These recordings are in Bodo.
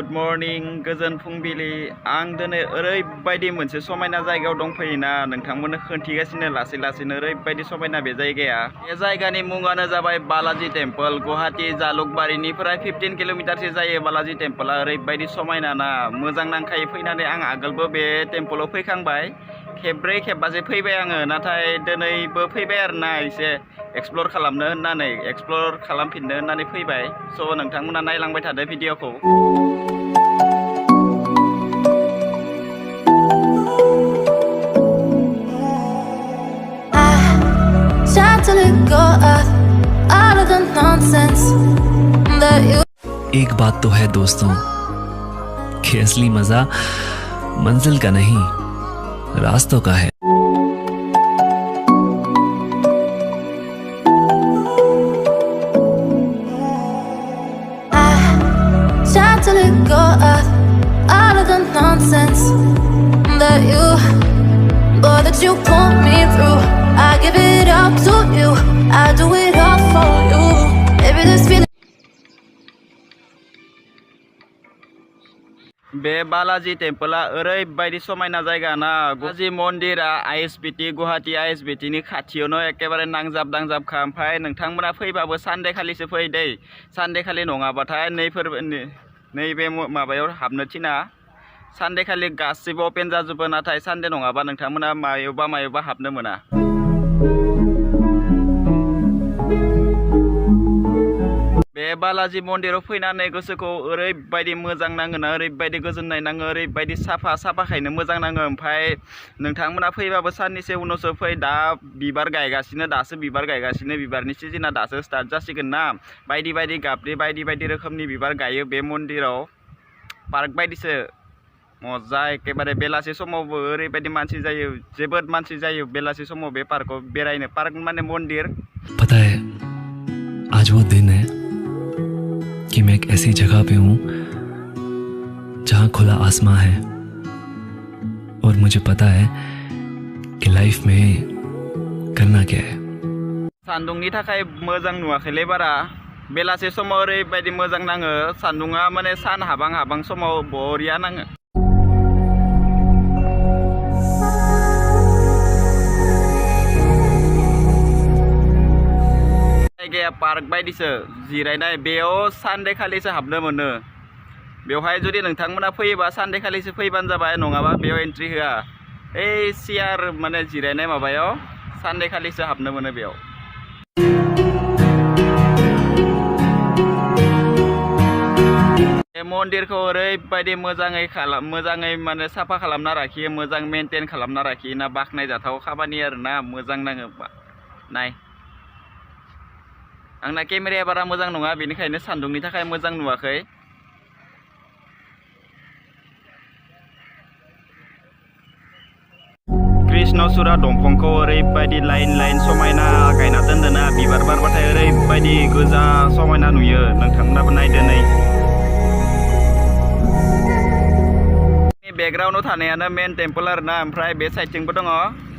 गुड मर्निं गोजोन फुंबिलि आं दिनै ओरैबायदि मोनसे समायना जायगायाव दंफैयोना नोंथांमोननो खोन्थिगासिनो लासै लासैनो ओरैबायदि समायना बे जायगाया। बे जायगानि मुङानो जाबाय बालाजी टेम्पल। गुवाहाटी जालुकबारिनिफ्राय 15 किल'मिटारसो जायो बालाजी टेम्पला। ओरैबायदि समायना ना मोजां नांखायो फैनानै। आं आगोलबो बे टेम्पलाव फैखांबाय, खेब्रै खेबबासो फैबाय आङो, नाथाय दिनैबो फैबाय आरोना एसे एक्सप्लर खालामनो होननानै एक्सप्लर खालामफिननो होननानै फैबाय। स' नोंथांमोना नायलांबाय थादो भिडिअखौ। एक बात तो है दोस्तों कि असली मजा मंजिल का नहीं रास्तों का है। To let go of all of the nonsense that you put me through. I give it up to you. I do it all for you. Baby, this feeling. बे बालाजी टेम्पला ओरैबायदि समायना जायगा ना। बालाजी मन्दिरा ISBT गुवाहाटी ISBT नि खाथियावनो एकेबारे नांजाब दांजाबखा। ओमफ्राय नोंथांमोना फैबाबो सानडे खालिसो फै दै। सानडे खालि नङाबाथाय नैबे माबायाव हाबनो थिना। सानडे खालि गासिबो अपेन जाजोबो, नाथाय सानडे नङाबा नोंथांमोना मायावबा हाबनो मोना। बे बालाजी मन्दिराव फैनानै गोसोखौ ओरैबायदि मोजां नाङोना, ओरैबायदि गोजोननाय नाङो, ओरैबायदि साफाखायनो मोजां नाङो। ओमफ्राय नोंथांमोना फैबाबो साननैसो उनावसो फै। दा बिबार गायगासिनो, दासो बिबार गायगासिनो, बिबारनि सिजोना दासो स्टार्ट जासिगोन ना। बायदि गाबनि बायदि रोखोमनि बिबार गायो बे मन्दिराव। पार्क बायदिसो मजा। एकेबारे बेलासि समावबो ओरैबायदि मानसि जायो, जोबोद मानसि जायो बेलासि समाव बे पार्कआव बेरायनो। पार्क माने मन्दिर। पता है आज वो दिन है कि मैं एक ऐसी जगह पे हूँ जहाँ खुला आसमां है और मुझे पता है कि लाइफ में करना क्या है। सान्दुंनि थाखाय मोजां नुवाखैलै बारा। बेलासे समाव ओरैबायदि मोजां नाङो। सान्दुङा माने सान हाबां समाव बरिया नाङो। जायगाया पार्क बायदिसो जिरायनाय। बेयाव सानडे खालिसो हाबनो मोनो। बेवहाय जुदि नोंथांमोना फैयोबा सानडे खालिसो फैबानो जाबाय, नङाबा बेयाव एन्ट्रि होआ। ओइ सियार माने जिरायनाय माबायाव सानडे खालिसो हाबनो मोनो बेयाव। बे मन्दिरखौ ओरैबायदि मोजाङै माने साफा खालामना लाखियो, मोजां मेनटेन खालामना लाखियो ना। बाख्नायजाथाव खामानि आरोना, मोजां नाङो नाय। आंना केमेराया बारा मोजां नङा, बेनिखायनो सान्दुंनि थाखाय मोजां नुवाखै। कृष्णचूड़ा दंफांखौ ओरैबायदि लाइन समायना गायना दोनदोंना। बिबार बारबाथाय ओरैबायदि गोजा समायना नुयो। नोंथांमोनाबो नायदो नै। बेकग्राउन्डआव थानायानो मेन टेम्पल आरोना। ओमफ्राय बे साइडथिंबो दङ,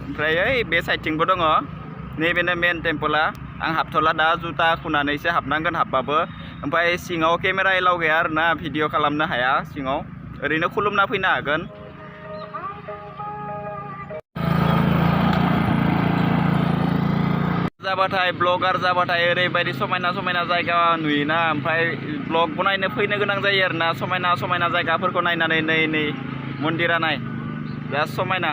ओमफ्राय ओइ बे साइडथिंबो दङ। नैबेनो मेन टेम्पला। आं हाबथ'ला दा, जुथा खुनानैसो हाबनांगोन हाबबाबो। ओमफ्राय सिङाव केमेरा एलाव गैया आरोना, भिडिअ खालामनो हाया सिङाव। ओरैनो खुलुमना फैनो हागोन। जाबाथाय ब्लगार जाबाथाय ओरैबायदि समायना जायगा नुयोना। ओमफ्राय ब्लग बनायनो फैनो गोनां जायो आरोना। समायना जायगाफोरखौ नायनानै। नै मन्दिरा नाय, बिराद समायना।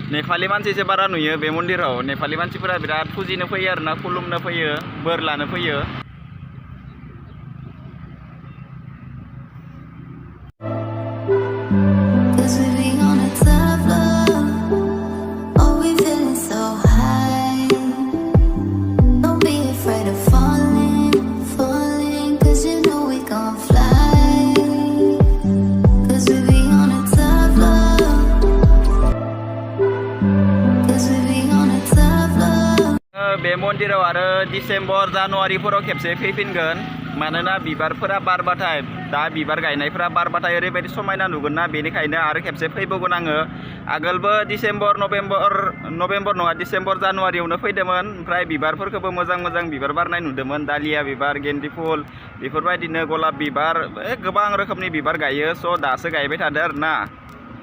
नेपालि मानसिसो बारा नुयो बे मन्दिराव। नेपालि मानसिफोरा बिराद फुजिनो फैयो आरोना, खुलुमनो फैयो, बोर लानो फैयो। बे मन्दिराव आरो डिसेम्बर जानुवारिफोराव खेबसे फैफिनगोन, मानोना बिबारफोरा बारबाथाय दा बिबार गायनायफ्रा बारबाथाय ओरैबायदि समायना नुगोन ना बेनिखायनो आरो खेबसे फैबावगोन आङो आगोलबो डिसेम्बर नभेम्बर नङा डिसेम्बर जानुवारियावनो फैदोंमोन ओमफ्राय बिबारफोरखौबो मोजां मोजां बिबार बारनाय नुदोंमोन दालिया बिबार गेन्दि फुल बेफोरबायदिनो गलाब बिबार गोबां रोखोमनि बिबार गायो स' दासो गायबाय थादों आरो ना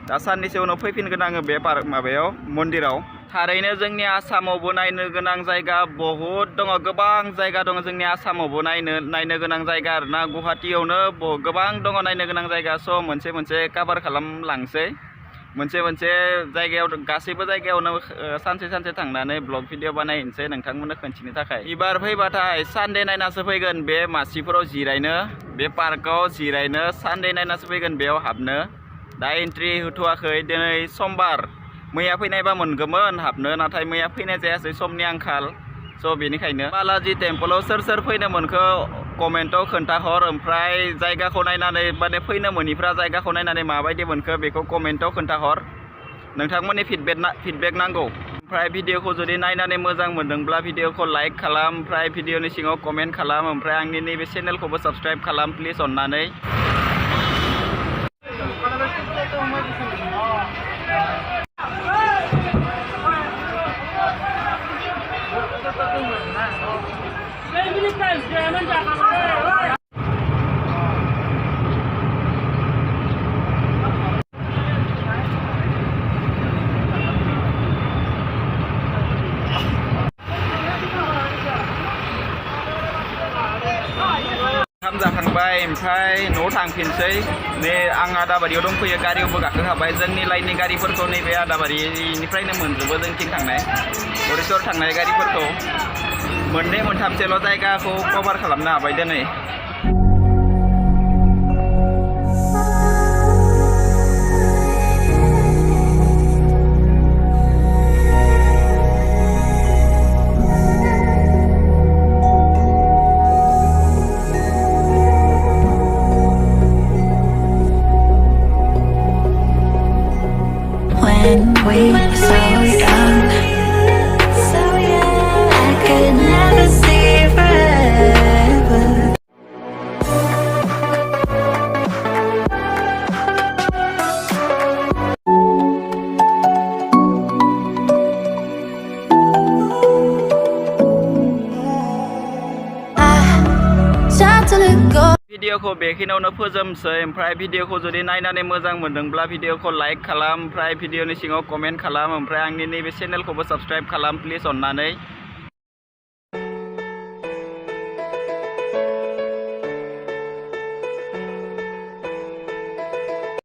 दा साननैसो उनाव फैफिनगोन आङो बे माबायाव मन्दिराव थारैनो जोंनि आसामावबो नायनो गोनां जायगा बहुद दङ गोबां जायगा दङ जोंनि आसामावबो नायनो गोनां जायगा आरो ना गुवाहाटीयावनो गोबां दङ नायनो गोनां जायगा स' मोनसे मोनसे काभार खालामलांसै मोनसे जायगायाव गासैबो जायगायावनो सानसे थांनानै ब्लग भिडिअ बानायनोसै नोंथांमोननो खोन्थिनो थाखाय एबार फैबाथाय सानडे नायनासो फैगोन बे मासिफोराव जिरायनो बे पार्कआव जिरायनो सानडे नायनासो फैगोन बेयाव हाबनो दा एन्ट्रि होथ'वाखै दिनै समबार मैया फैनायबा मोनगौमोन हाबनो नाथाय मैया फैनाय जायासै समनि आंखाल स' बेनिखायनो बालाजि टेम्पोलाव सोर फैनो मोनखो कमेन्टआव खोन्थाहर ओमफ्राय जायगाखौ नायनानै माने फैनो मोनिफ्रा जायगाखौ नायनानै माबायदि मोनखो बेखौ कमेन्टआव खोन्थाहर नोंथांमोननि फिडबेक नांगौ ओमफ्राय भिडिअखौ जुदि नायनानै मोजां मोनदोंब्ला भिडिअखौ लाइक खालाम ओमफ्राय भिडिअनि सिङाव कमेन्ट खालाम ओमफ्राय आंनि नैबे चेनेलखौबो साबस्क्राइब खालाम प्लिज अननानै ओंखाम जाखांबाय ओमफ्राय न'आव थांफिनसै नै आं आदाबारियाव दंफैयो गारियावबो गाखोखाबाय जोंनि लाइननि गारिफोरखौ नैबे आदाबारिनिफ्रायनो मोनजोबो जोंथिं थांनाय हरिचर थांनाय गारिफोरखौ मोननै मोनथामसोल' जायगाखौ कभार खालामनो हाबाय दिनै When we were so young, I could never see forever. I tried to let go. भिडिअखौ बेखिनियावनो फोजोबसै ओमफ्राय भिडिअखौ जुदि नायनानै मोजां मोनदोंब्ला भिडिअखौ लाइक खालाम ओमफ्राय भिडिअनि सिङाव कमेन्ट खालाम ओमफ्राय आंनि नैबे चेनेलखौबो साबस्क्राइब खालाम प्लिज अननानै